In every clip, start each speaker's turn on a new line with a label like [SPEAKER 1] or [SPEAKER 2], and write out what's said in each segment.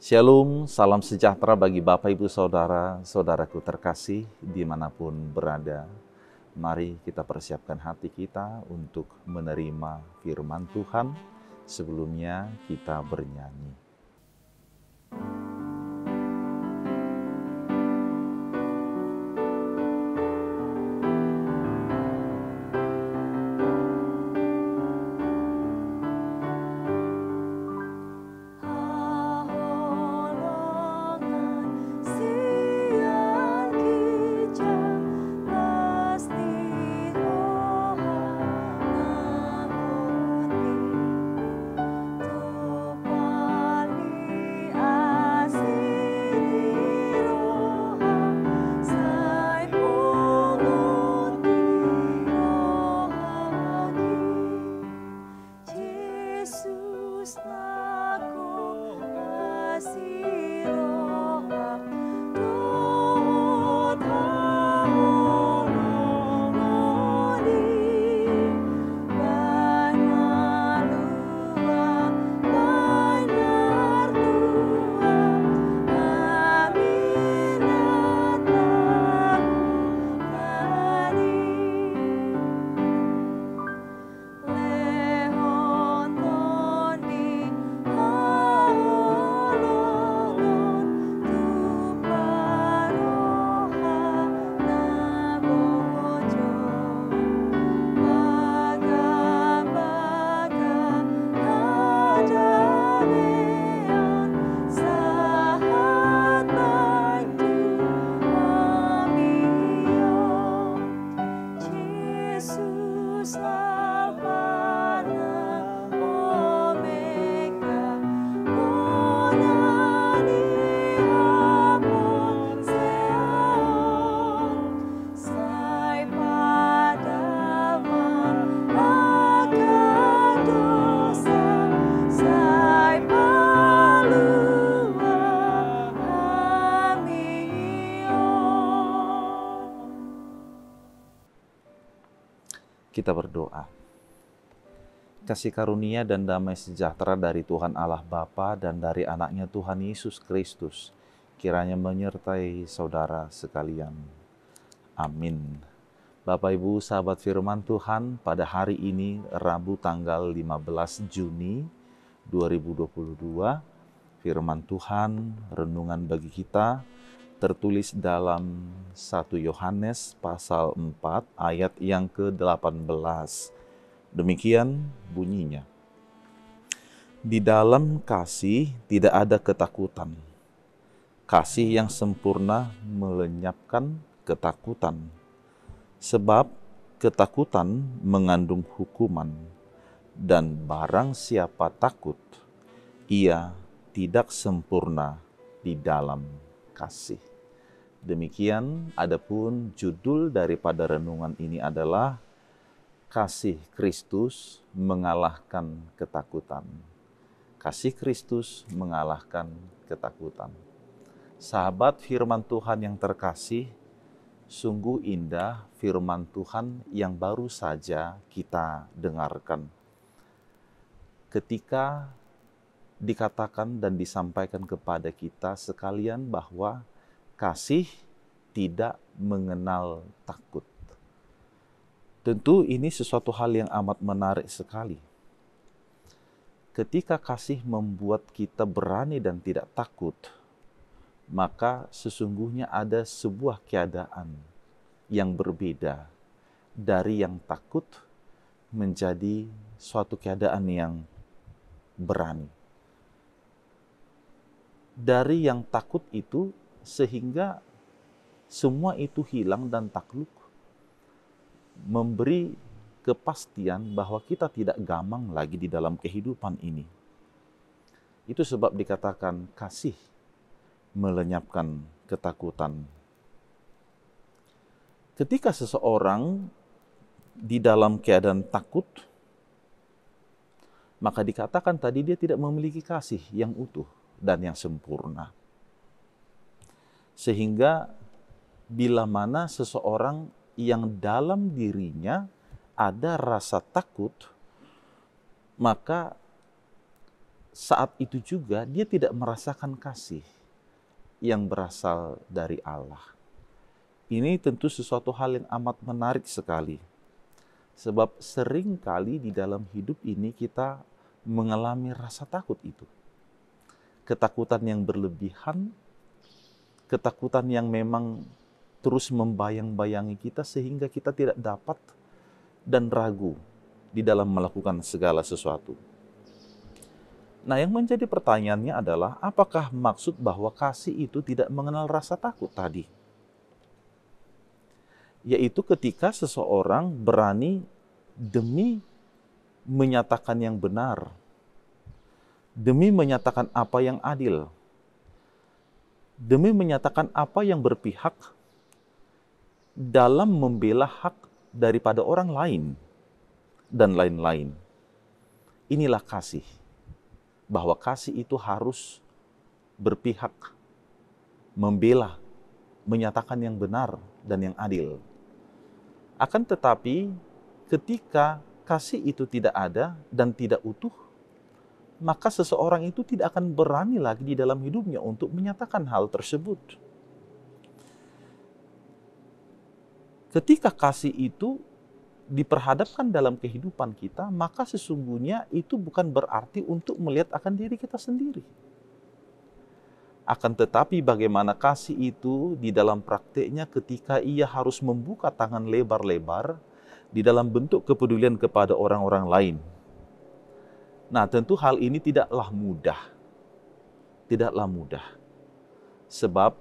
[SPEAKER 1] Shalom, salam sejahtera bagi Bapak, Ibu, Saudara, Saudaraku terkasih dimanapun berada. Mari kita persiapkan hati kita untuk menerima firman Tuhan. Sebelumnya kita bernyanyi. Kita berdoa. Kasih karunia dan damai sejahtera dari Tuhan Allah Bapa dan dari anaknya Tuhan Yesus Kristus kiranya menyertai saudara sekalian. Amin. Bapak Ibu sahabat firman Tuhan, pada hari ini Rabu tanggal 15 Juni 2022, firman Tuhan renungan bagi kita tertulis dalam 1 Yohanes pasal 4 ayat yang ke-18. Demikian bunyinya. Di dalam kasih tidak ada ketakutan. Kasih yang sempurna melenyapkan ketakutan. Sebab ketakutan mengandung hukuman, dan barang siapa takut, ia tidak sempurna di dalam kasih. Demikian, adapun judul daripada renungan ini adalah Kasih Kristus mengalahkan ketakutan. Kasih Kristus mengalahkan ketakutan. Sahabat firman Tuhan yang terkasih, sungguh indah firman Tuhan yang baru saja kita dengarkan. Ketika dikatakan dan disampaikan kepada kita sekalian bahwa kasih tidak mengenal takut. Tentu ini sesuatu hal yang amat menarik sekali. Ketika kasih membuat kita berani dan tidak takut, maka sesungguhnya ada sebuah keadaan yang berbeda dari yang takut menjadi suatu keadaan yang berani. Dari yang takut itu sehingga semua itu hilang dan takluk, memberi kepastian bahwa kita tidak gamang lagi di dalam kehidupan ini. Itu sebab dikatakan kasih melenyapkan ketakutan. Ketika seseorang di dalam keadaan takut, maka dikatakan tadi dia tidak memiliki kasih yang utuh dan yang sempurna. Sehingga bila mana seseorang yang dalam dirinya ada rasa takut, maka saat itu juga dia tidak merasakan kasih yang berasal dari Allah. Ini tentu sesuatu hal yang amat menarik sekali. Sebab sering kali di dalam hidup ini kita mengalami rasa takut itu. Ketakutan yang berlebihan, ketakutan yang memang terus membayang-bayangi kita sehingga kita tidak dapat dan ragu di dalam melakukan segala sesuatu. Nah, yang menjadi pertanyaannya adalah apakah maksud bahwa kasih itu tidak mengenal rasa takut tadi? Yaitu ketika seseorang berani demi menyatakan yang benar, demi menyatakan apa yang adil, demi menyatakan apa yang berpihak dalam membela hak daripada orang lain, dan lain-lain. Inilah kasih, bahwa kasih itu harus berpihak, membela, menyatakan yang benar dan yang adil. Akan tetapi, ketika kasih itu tidak ada dan tidak utuh, maka seseorang itu tidak akan berani lagi di dalam hidupnya untuk menyatakan hal tersebut. Ketika kasih itu diperhadapkan dalam kehidupan kita, maka sesungguhnya itu bukan berarti untuk melihat akan diri kita sendiri. Akan tetapi bagaimana kasih itu di dalam prakteknya ketika ia harus membuka tangan lebar-lebar di dalam bentuk kepedulian kepada orang-orang lain. Nah, tentu hal ini tidaklah mudah. Tidaklah mudah. Sebab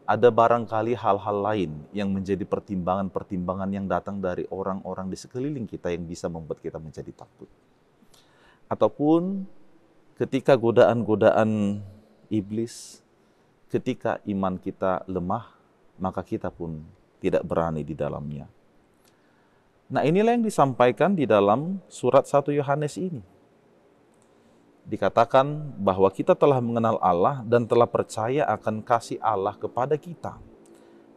[SPEAKER 1] ada barangkali hal-hal lain yang menjadi pertimbangan-pertimbangan yang datang dari orang-orang di sekeliling kita yang bisa membuat kita menjadi takut. Ataupun ketika godaan-godaan iblis, ketika iman kita lemah, maka kita pun tidak berani di dalamnya. Nah, inilah yang disampaikan di dalam surat 1 Yohanes ini. Dikatakan bahwa kita telah mengenal Allah dan telah percaya akan kasih Allah kepada kita.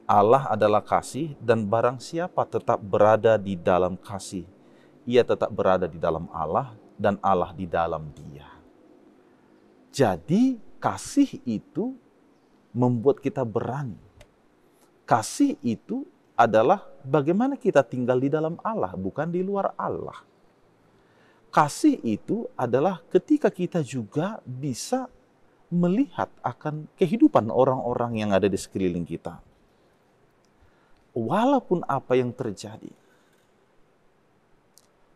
[SPEAKER 1] Allah adalah kasih dan barang siapa tetap berada di dalam kasih, ia tetap berada di dalam Allah dan Allah di dalam dia. Jadi kasih itu membuat kita berani. Kasih itu adalah bagaimana kita tinggal di dalam Allah, bukan di luar Allah. Kasih itu adalah ketika kita juga bisa melihat akan kehidupan orang-orang yang ada di sekeliling kita. Walaupun apa yang terjadi.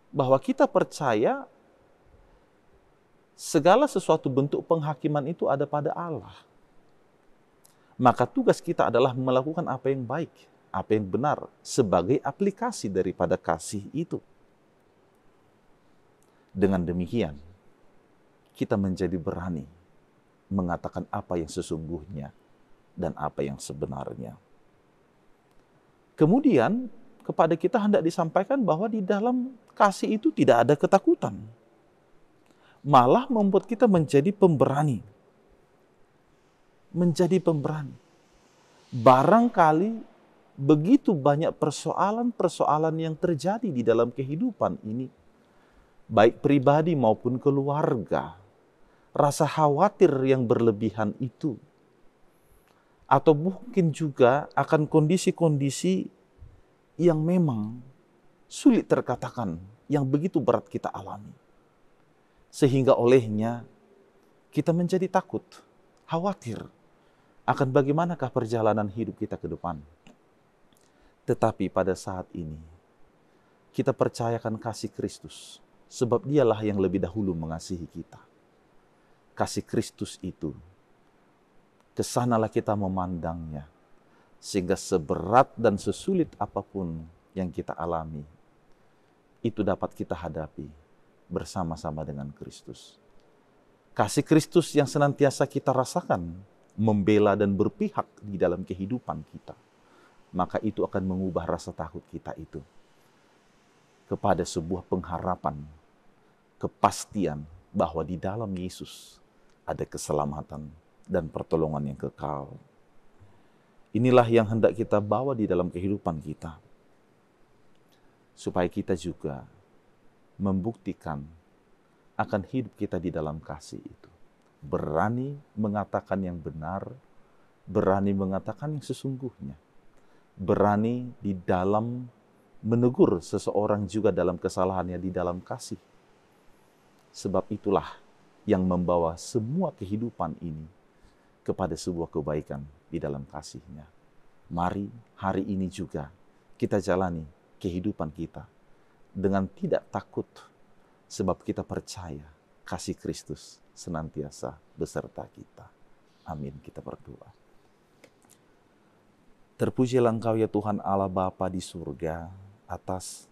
[SPEAKER 1] Bahwa kita percaya segala sesuatu bentuk penghakiman itu ada pada Allah. Maka tugas kita adalah melakukan apa yang baik, apa yang benar, sebagai aplikasi daripada kasih itu. Dengan demikian, kita menjadi berani mengatakan apa yang sesungguhnya dan apa yang sebenarnya. Kemudian, kepada kita hendak disampaikan bahwa di dalam kasih itu tidak ada ketakutan. Malah membuat kita menjadi pemberani. Menjadi pemberani. Barangkali begitu banyak persoalan-persoalan yang terjadi di dalam kehidupan ini, baik pribadi maupun keluarga, rasa khawatir yang berlebihan itu, atau mungkin juga akan kondisi-kondisi yang memang sulit terkatakan, yang begitu berat kita alami. Sehingga olehnya kita menjadi takut, khawatir akan bagaimanakah perjalanan hidup kita ke depan. Tetapi pada saat ini, kita percayakan kasih Kristus, sebab dialah yang lebih dahulu mengasihi kita. Kasih Kristus itu, kesanalah kita memandangnya, sehingga seberat dan sesulit apapun yang kita alami, itu dapat kita hadapi bersama-sama dengan Kristus. Kasih Kristus yang senantiasa kita rasakan, membela dan berpihak di dalam kehidupan kita, maka itu akan mengubah rasa takut kita itu kepada sebuah pengharapan, kepastian bahwa di dalam Yesus ada keselamatan dan pertolongan yang kekal. Inilah yang hendak kita bawa di dalam kehidupan kita, supaya kita juga membuktikan akan hidup kita di dalam kasih itu. Berani mengatakan yang benar, berani mengatakan yang sesungguhnya. Berani di dalam menegur seseorang juga dalam kesalahannya di dalam kasih. Sebab itulah yang membawa semua kehidupan ini kepada sebuah kebaikan di dalam kasih-Nya. Mari hari ini juga kita jalani kehidupan kita dengan tidak takut, sebab kita percaya kasih Kristus senantiasa beserta kita. Amin. Kita berdoa. Terpujilah Engkau ya Tuhan Allah Bapa di surga atas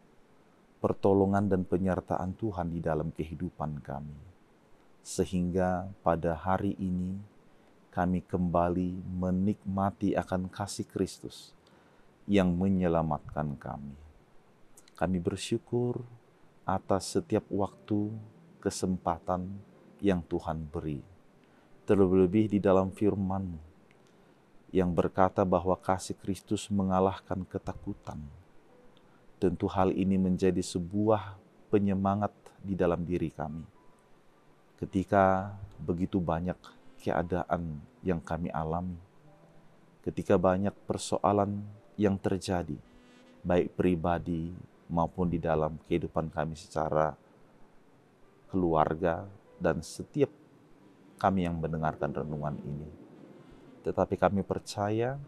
[SPEAKER 1] pertolongan dan penyertaan Tuhan di dalam kehidupan kami. Sehingga pada hari ini kami kembali menikmati akan kasih Kristus yang menyelamatkan kami. Kami bersyukur atas setiap waktu, kesempatan yang Tuhan beri. Terlebih di dalam firman-Mu yang berkata bahwa kasih Kristus mengalahkan ketakutan. Tentu hal ini menjadi sebuah penyemangat di dalam diri kami. Ketika begitu banyak keadaan yang kami alami, ketika banyak persoalan yang terjadi, baik pribadi maupun di dalam kehidupan kami secara keluarga dan setiap kami yang mendengarkan renungan ini. Tetapi kami percaya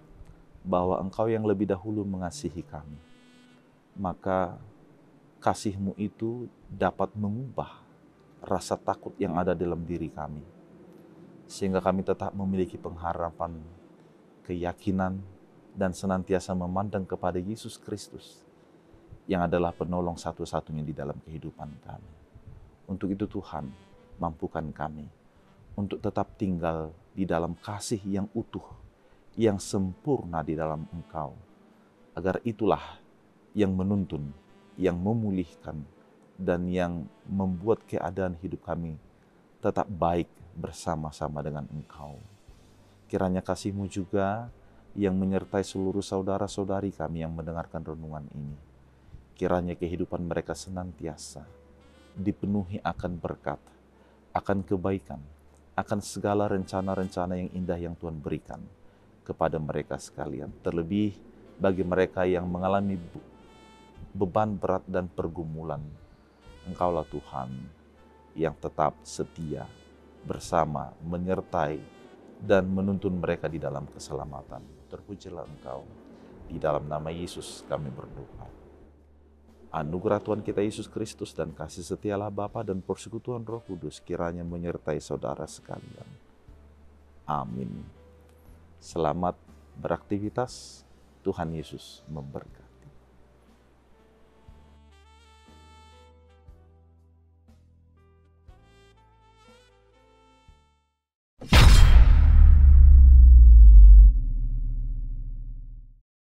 [SPEAKER 1] bahwa Engkau yang lebih dahulu mengasihi kami. Maka kasih-Mu itu dapat mengubah rasa takut yang ada dalam diri kami. Sehingga kami tetap memiliki pengharapan, keyakinan, dan senantiasa memandang kepada Yesus Kristus yang adalah penolong satu-satunya di dalam kehidupan kami. Untuk itu Tuhan, mampukan kami untuk tetap tinggal di dalam kasih yang utuh, yang sempurna di dalam Engkau. Agar itulah yang menuntun, yang memulihkan, dan yang membuat keadaan hidup kami tetap baik bersama-sama dengan Engkau. Kiranya kasih-Mu juga yang menyertai seluruh saudara-saudari kami yang mendengarkan renungan ini. Kiranya kehidupan mereka senantiasa dipenuhi akan berkat, akan kebaikan, akan segala rencana-rencana yang indah yang Tuhan berikan kepada mereka sekalian. Terlebih bagi mereka yang mengalami beban berat dan pergumulan, Engkaulah Tuhan yang tetap setia bersama, menyertai, dan menuntun mereka di dalam keselamatan. Terpujilah Engkau. Di dalam nama Yesus kami berdoa. Anugerah Tuhan kita Yesus Kristus dan kasih setialah Bapa dan persekutuan Roh Kudus kiranya menyertai saudara sekalian. Amin. Selamat beraktivitas. Tuhan Yesus memberkati.